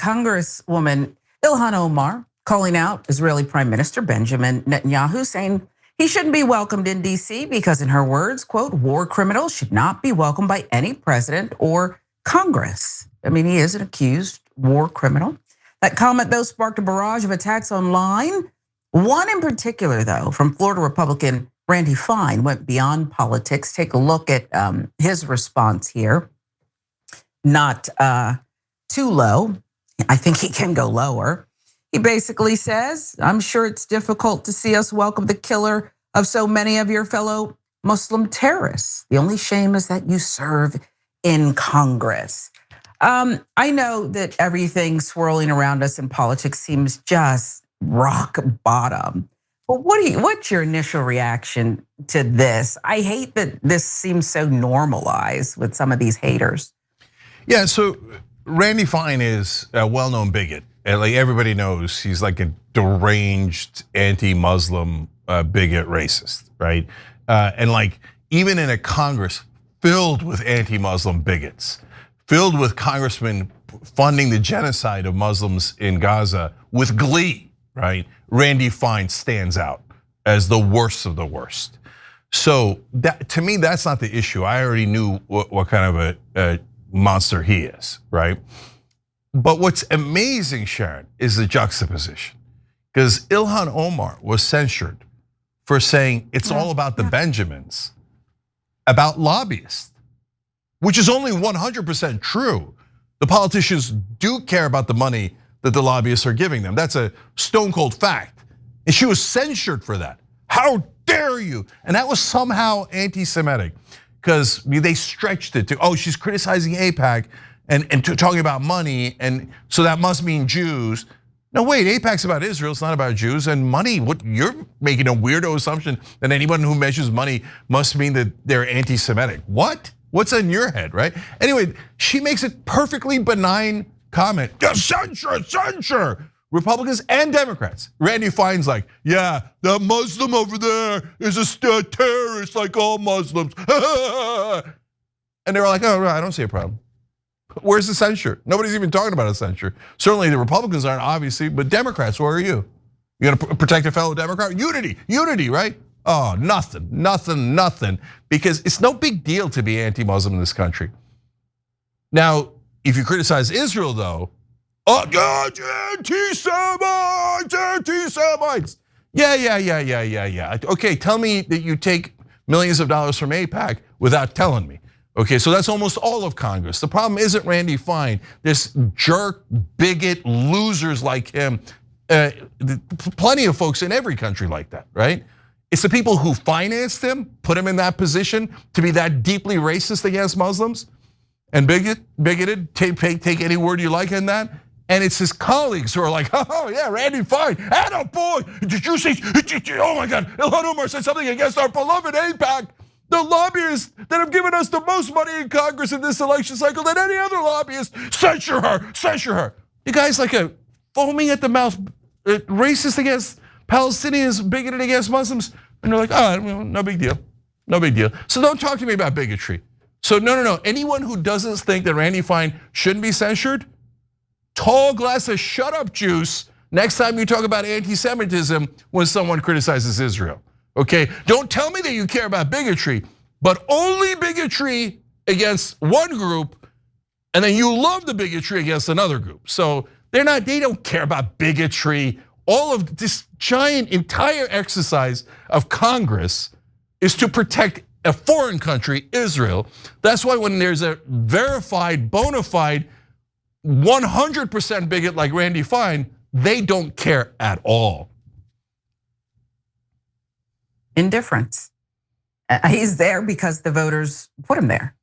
Congresswoman Ilhan Omar calling out Israeli Prime Minister Benjamin Netanyahu, saying he shouldn't be welcomed in DC because, in her words, quote, war criminals should not be welcomed by any president or Congress. I mean, he is an accused war criminal. That comment, though, sparked a barrage of attacks online. One in particular, though, from Florida Republican Randy Fine, went beyond politics. Take a look at his response here. Not too low. I think he can go lower. He basically says, I'm sure it's difficult to see us welcome the killer of so many of your fellow Muslim terrorists. The only shame is that you serve in Congress. I know that everything swirling around us in politics seems just rock bottom. But what's your initial reaction to this? I hate that this seems so normalized with some of these haters. Yeah, so Randy Fine is a well-known bigot. Like everybody knows, he's like a deranged anti-Muslim bigot racist, right? And like even in a Congress filled with anti-Muslim bigots, filled with congressmen funding the genocide of Muslims in Gaza with glee, right? Randy Fine stands out as the worst of the worst. So that, to me, that's not the issue. I already knew what kind of a monster he is, right? But what's amazing, Sharon, is the juxtaposition. Because Ilhan Omar was censured for saying it's all about the Benjamins, about lobbyists, which is only 100% true. The politicians do care about the money that the lobbyists are giving them. That's a stone cold fact. And she was censured for that. How dare you? And that was somehow anti-Semitic because they stretched it to, oh, she's criticizing AIPAC and talking about money, and so that must mean Jews. No, wait, AIPAC's about Israel, it's not about Jews. And money, what you're making a weirdo assumption that anyone who measures money must mean that they're anti-Semitic. What? What's in your head, right? Anyway, she makes a perfectly benign comment. Censure. Republicans and Democrats. Randy Fine's like, yeah, the Muslim over there is a terrorist like all Muslims. And they're like, oh, I don't see a problem. Where's the censure? Nobody's even talking about a censure. Certainly the Republicans aren't, obviously, but Democrats, where are you? You gonna protect a fellow Democrat? Unity, right? Oh, nothing. Because it's no big deal to be anti-Muslim in this country. Now, if you criticize Israel though, oh God, anti-Semites. Yeah. Okay, tell me that you take millions of dollars from AIPAC without telling me. Okay, so that's almost all of Congress. The problem isn't Randy Fine, this jerk, bigot, losers like him. Plenty of folks in every country like that, right? It's the people who financed him, put him in that position to be that deeply racist against Muslims and bigoted, take any word you like in that. And it's his colleagues who are like, oh yeah, Randy Fine, attaboy. Did you see, oh my God, Ilhan Omar said something against our beloved AIPAC. The lobbyists that have given us the most money in Congress in this election cycle than any other lobbyist, censure her. You guys like a foaming at the mouth, racist against Palestinians, bigoted against Muslims. And they're like, oh, no big deal. So don't talk to me about bigotry. So no, anyone who doesn't think that Randy Fine shouldn't be censured, tall glass of shut up juice next time you talk about anti-Semitism when someone criticizes Israel. Okay, don't tell me that you care about bigotry, but only bigotry against one group, and then you love the bigotry against another group. So they don't care about bigotry. All of this giant entire exercise of Congress is to protect a foreign country, Israel. That's why when there's a verified, bona fide, 100% bigot like Randy Fine, they don't care at all. Indifference. He's there because the voters put him there.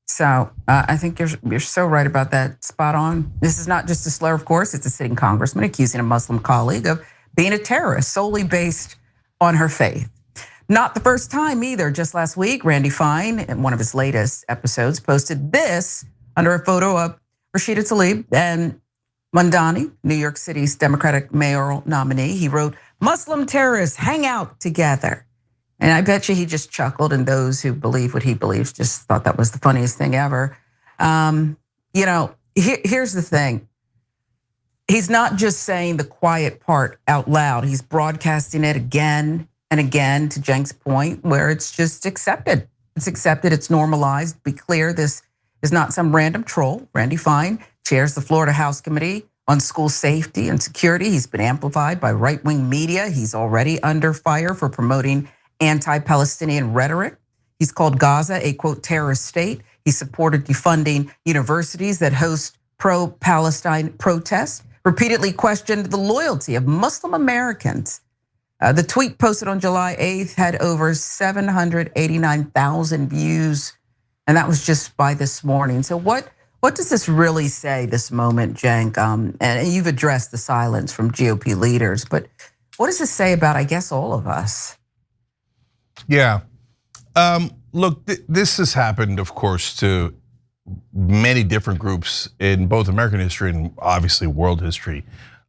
So I think you're so right about that, spot on. This is not just a slur, of course, it's a sitting congressman accusing a Muslim colleague of being a terrorist solely based on her faith. Not the first time either. Just last week, Randy Fine, in one of his latest episodes, posted this under a photo of Rashida Tlaib and Mamdani, New York City's Democratic mayoral nominee. He wrote, Muslim terrorists hang out together. And I bet you he just chuckled, and those who believe what he believes just thought that was the funniest thing ever. Here's the thing. he's not just saying the quiet part out loud. He's broadcasting it again and again, to Cenk's point, where it's just accepted. It's accepted, it's normalized. Be clear, this is not some random troll. Randy Fine chairs the Florida House Committee on School Safety and Security. He's been amplified by right-wing media. He's already under fire for promoting anti-Palestinian rhetoric. He's called Gaza a, quote, terrorist state. He supported defunding universities that host pro-Palestine protests, repeatedly questioned the loyalty of Muslim Americans. The tweet posted on July 8th had over 789,000 views, and that was just by this morning. So what does this really say, this moment, Cenk? And you've addressed the silence from GOP leaders, but what does this say about, I guess, all of us? Yeah, look, this has happened, of course, to many different groups in both American history and obviously world history,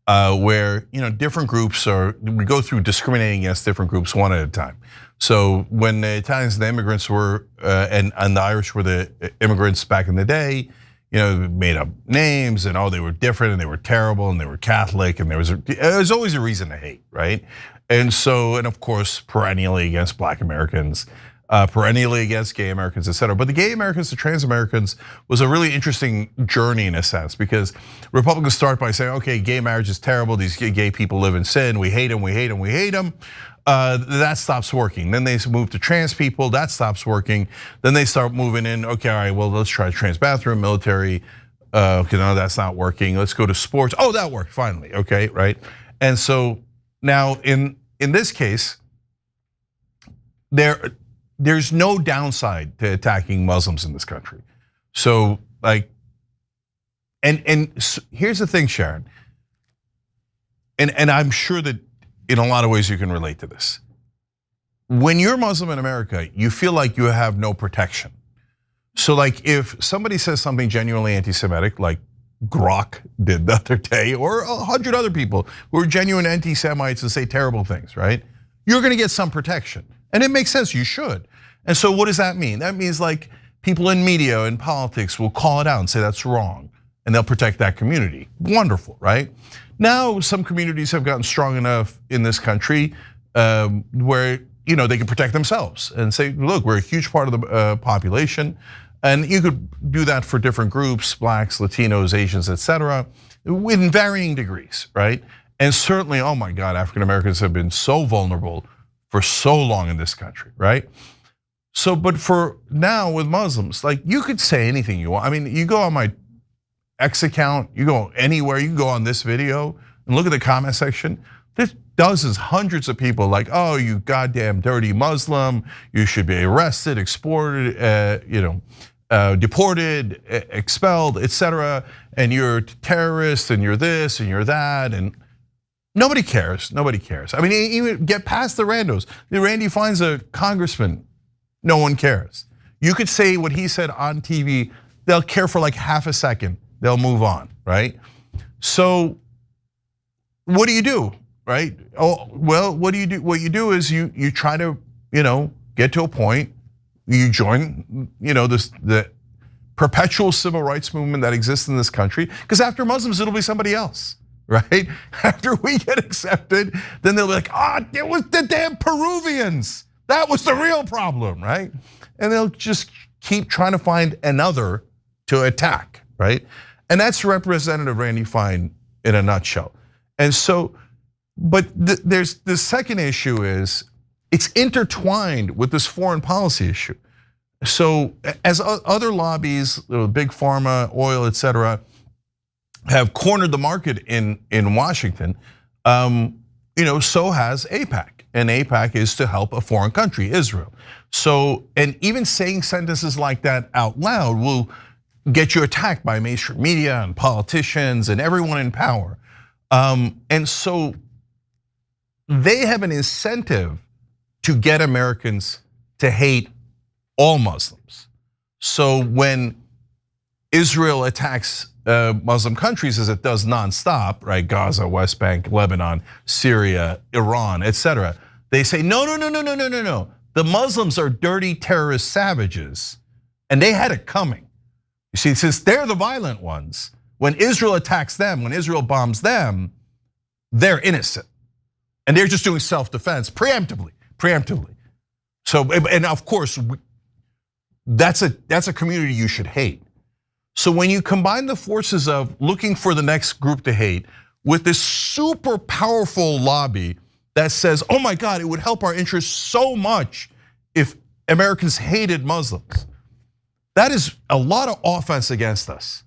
where different groups we go through discriminating against different groups one at a time. So when the Italians and the immigrants were, and the Irish were the immigrants back in the day, made up names and they were different and they were terrible and they were Catholic and there was always a reason to hate, right? And of course, perennially against Black Americans, perennially against gay Americans, et cetera. But the gay Americans, the trans Americans was a really interesting journey in a sense, because Republicans start by saying, okay, gay marriage is terrible. These gay people live in sin. We hate them, we hate them, we hate them. That stops working. Then they move to trans people, that stops working. Then they start moving in, okay, all right, well, let's try trans bathroom, military. Okay, no, that's not working. Let's go to sports. Oh, that worked, finally, okay, right? And so now in this case, there's no downside to attacking Muslims in this country. So and here's the thing, Sharon, and I'm sure that in a lot of ways you can relate to this. When you're Muslim in America, you feel like you have no protection. So if somebody says something genuinely anti-Semitic, like Grok did the other day, or 100 other people who are genuine anti-Semites and say terrible things, right? You're gonna get some protection. And it makes sense, you should. And so what does that mean? That means people in media and politics will call it out and say that's wrong, and they'll protect that community. Wonderful, right? Now some communities have gotten strong enough in this country where they can protect themselves and say, look, we're a huge part of the population. And you could do that for different groups, Blacks, Latinos, Asians, et cetera, in varying degrees, right? And certainly, oh my God, African Americans have been so vulnerable for so long in this country, right? So, but for now with Muslims, you could say anything you want. I mean, you go on my X account, you go anywhere, you can go on this video and look at the comment section. There's dozens, hundreds of people oh, you goddamn dirty Muslim, you should be arrested, exported, deported, expelled, et cetera. And you're a terrorist and you're this and you're that. And nobody cares, nobody cares. I mean, even get past the randos. Randy finds a congressman, no one cares. You could say what he said on TV, they'll care for half a second, they'll move on, right? So what do you do, right? Oh, well, what do you do? What you do is you try to, get to a point, you join, the perpetual civil rights movement that exists in this country, because after Muslims, it'll be somebody else. Right? After we get accepted, then they'll be like, it was the damn Peruvians. That was the real problem, right? And they'll just keep trying to find another to attack, right? And that's Representative Randy Fine in a nutshell. And so, but there's the second issue is it's intertwined with this foreign policy issue. So as other lobbies, big pharma, oil, et cetera, have cornered the market in Washington, so has AIPAC. And AIPAC is to help a foreign country, Israel. So, and even saying sentences like that out loud will get you attacked by mainstream media and politicians and everyone in power. And so they have an incentive to get Americans to hate all Muslims. So when Israel attacks Muslim countries, as it does nonstop, right? Gaza, West Bank, Lebanon, Syria, Iran, et cetera. They say, no. The Muslims are dirty terrorist savages, and they had it coming. You see, since they're the violent ones, When Israel attacks them, when Israel bombs them, they're innocent. And they're just doing self-defense preemptively. So, and of course, that's a community you should hate. So when you combine the forces of looking for the next group to hate with this super powerful lobby that says, oh my God, it would help our interests so much if Americans hated Muslims. That is a lot of offense against us.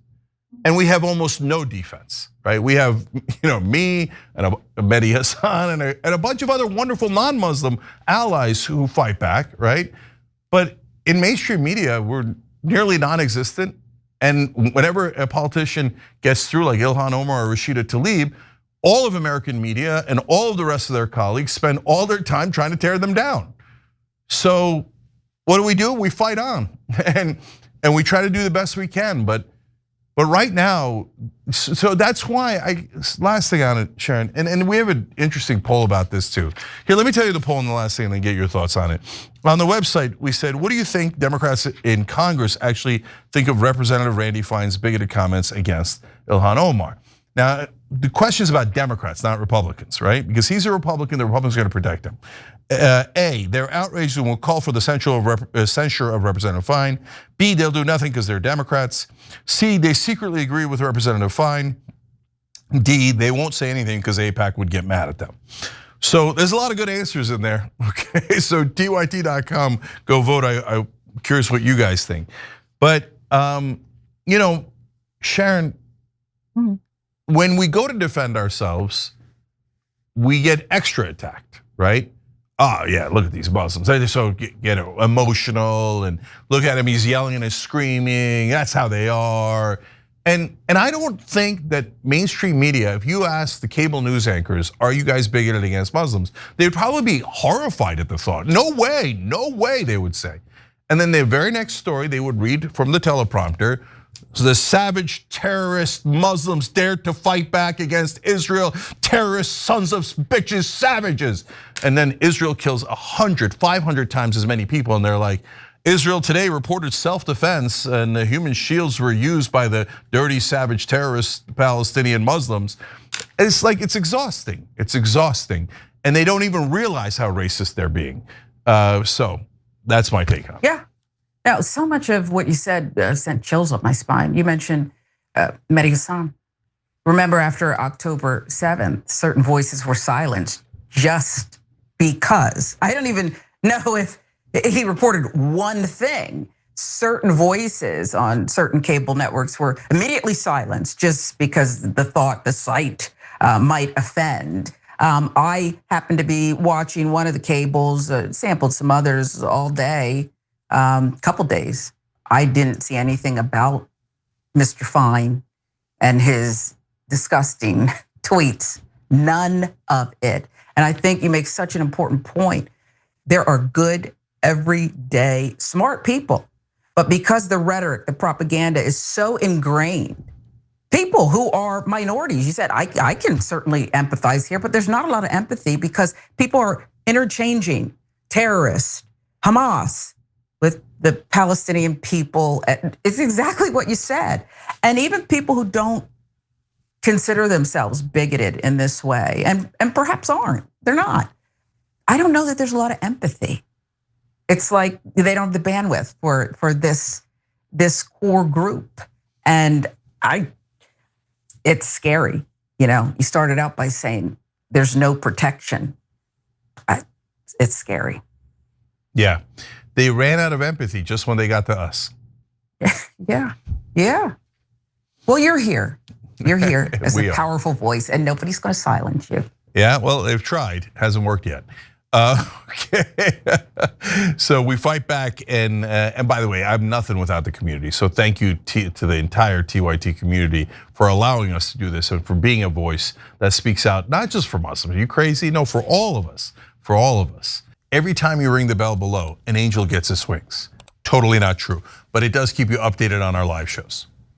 And we have almost no defense, right? We have, me and Mehdi Hassan and a bunch of other wonderful non-Muslim allies who fight back, right? But in mainstream media, we're nearly non-existent. And whenever a politician gets through, like Ilhan Omar or Rashida Tlaib, all of American media and all of the rest of their colleagues spend all their time trying to tear them down. So what do? We fight on, and we try to do the best we can. But right now, so that's why last thing on it, Sharon, and we have an interesting poll about this too. Here, let me tell you the poll in the last thing and then get your thoughts on it. On the website, we said, what do you think Democrats in Congress actually think of Representative Randy Fine's bigoted comments against Ilhan Omar? Now, the question is about Democrats, not Republicans, right? Because he's a Republican, the Republicans are gonna protect him. A, they're outraged and will call for the censure of Representative Fine. B, they'll do nothing because they're Democrats. C, they secretly agree with Representative Fine. D, they won't say anything because AIPAC would get mad at them. So there's a lot of good answers in there, okay? So TYT.com, go vote. I'm curious what you guys think. But Sharon, when we go to defend ourselves, we get extra attacked, right? Oh yeah, look at these Muslims. They're so emotional, and look at him, he's yelling and he's screaming. That's how they are. And I don't think that mainstream media, if you ask the cable news anchors, are you guys bigoted against Muslims? They'd probably be horrified at the thought. No way, they would say. And then the very next story, they would read from the teleprompter, the savage terrorist Muslims dared to fight back against Israel, terrorist sons of bitches, savages. And then Israel kills 100, 500 times as many people, and they're like, Israel today reported self-defense and the human shields were used by the dirty, savage terrorist Palestinian Muslims. It's like, it's exhausting. And they don't even realize how racist they're being. So that's my take on it. Yeah. Now, so much of what you said sent chills up my spine. You mentioned Mehdi Hassan. Remember, after October 7th, certain voices were silenced just because. I don't even know if he reported one thing. Certain voices on certain cable networks were immediately silenced just because the site might offend. I happened to be watching one of the cables, sampled some others all day. Couple days, I didn't see anything about Mr. Fine and his disgusting tweets, none of it. And I think you make such an important point. There are good, everyday, smart people, but because the rhetoric, the propaganda is so ingrained, people who are minorities, you said, I can certainly empathize here, but there's not a lot of empathy because people are interchanging terrorists, Hamas, with the Palestinian people. It's exactly what you said. And even people who don't consider themselves bigoted in this way, and perhaps aren't, they're not. I don't know that there's a lot of empathy. It's like they don't have the bandwidth for this core group. And it's scary. You started out by saying there's no protection. It's scary. Yeah. They ran out of empathy just when they got to us. Yeah. Well, you're here. You're here as a powerful voice, and nobody's going to silence you. Yeah, well, they've tried. Hasn't worked yet. Okay, so we fight back, and by the way, I'm nothing without the community. So thank you to the entire TYT community for allowing us to do this and for being a voice that speaks out, not just for Muslims. Are you crazy? No, for all of us. For all of us. Every time you ring the bell below, an angel gets his wings. Totally not true, but it does keep you updated on our live shows.